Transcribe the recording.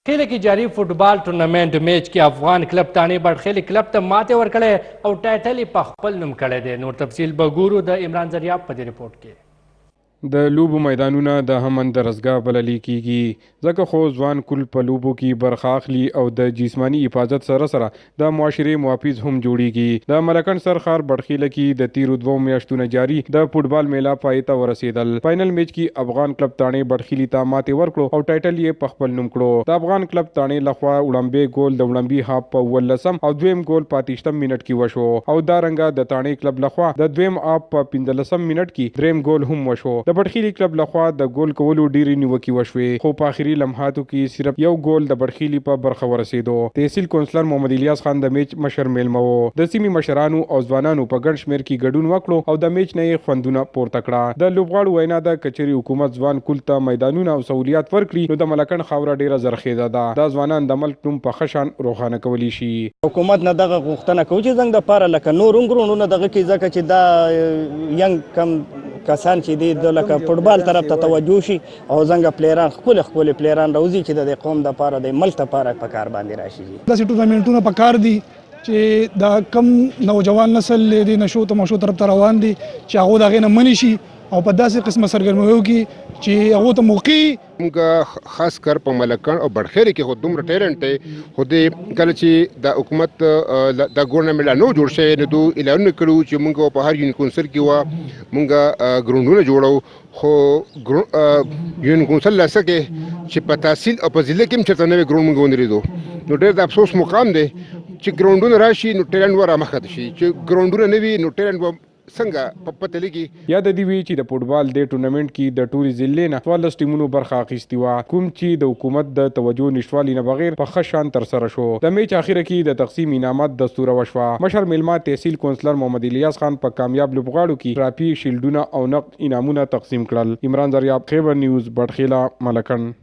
खेल की जारी फुटबॉल टूर्नामेंट मैच के अफगान क्लब ताने बड़खेल क्लब ته ماته ورکړې او ټایټل یې په خپل نوم کړی دی. نور تفصیل به ګورو د عمران زریاب په دې رپورټ کې. د لوبو میدانونه د هم اندرزګاه بللی کیږي ځکه خو ځوان کل په لوبو کې برخه اخلي او د جسمانی حفاظت سره سره د معاشري محافظ هم جوړیږي. د ملکن سرخار بڑخیله کې د تیرو 2 میاشتونو جاری د فوټبال میله پای ته ورسېدل. فائنل میچ کې افغان کلب تانه بڑخیلی ته ماته ورکړو او ټایټل یې په خپل نوم کړو. د افغان کلب تانه لخوا وړاندې ګول د وړاندې هاف په ولسم او دویم ګول په 28 منټ کې وشو او دا رنګه د تانه کلب لخوا د دویم هاف په 15 منټ کې دریم ګول هم وشو. د بڑخیلی کلب لخوا د ګول کولو ډیری نیوکې وشوې خو په اخري لمحاتو کې صرف یو ګول د بڑخیلی په برخه ورسېدو. تحصیل کونسلر محمد الیاس خان د میچ مشر میلمه وو. د سیمې مشرانو او ځوانانو په ګڼ شمېر کې ګډون وکړو او د میچ نه یې خوندونه پورته کړه. د لوبغاړو وینا د کچري حکومت ځوان کل ته میدانونه او سہولیات ورکړي نو د ملکن خاوره ډیره زرخیزه ده. دا ځوانان د ملک نوم په خشن روښانه کولی شي. حکومت نه دغه غوښتنه کوي چې زنګ د پاره لکه نور غرونو دغه کې ځکه چې دا ینګ کم کسان چې دي د لکه فوټبال طرف ته توجه شي او زنګ پلیران خپل پلیران راوځي چې د قوم د پاره د ملک لپاره په کار باندې راشي. داسې ټورنمنټونه په کار دي چې دا کم نوجوان نسل د نشو تماشو طرف ته روان دي چې هغه دغه نه منی شي او په داسې قسمه سرګرمیو کې چې هغه ته موقع موږ خاص کر په ملکن او بڑخیل کې خو دومره ټیلنټ دی خو دې کله چې د حکومت د ګورنمنټ نو جوړ شوی نو دوی اعلان کړو چې موږ په هر یونین کونسل کې موږ ګراوندونه جوړو خو یونین کونسل لاسکه چې په تحصیل او په ضلع کې هم چېرته نوی ګراوند موږ ونریدو نو ډېر د افسوس مقام دی چې ګراوندونه راشي نو ټیلنټ ور رامخته شي چې ګراوندونه نه وي نو ټیلنټ څنګه په پته لګي. یاد دی وی چې د فوټبال د ټورنمنت کې د ټولي ضلع نه 14 ټیمونو برخه اخیستي و کوم چې د حکومت د توجه نشوالي نه بغیر په خشان تر سره شو. د میچ اخیره کې د تقسیم انعامات دستور وشوه. مشر میلمه تحصیل کونسلر محمد الیاس خان په کامیاب لوبغاړو کې ټرافي شیلډونه او نقد انعامونه تقسیم کړل. عمران زریاب خیبر نیوز بڑخیلا ملکن.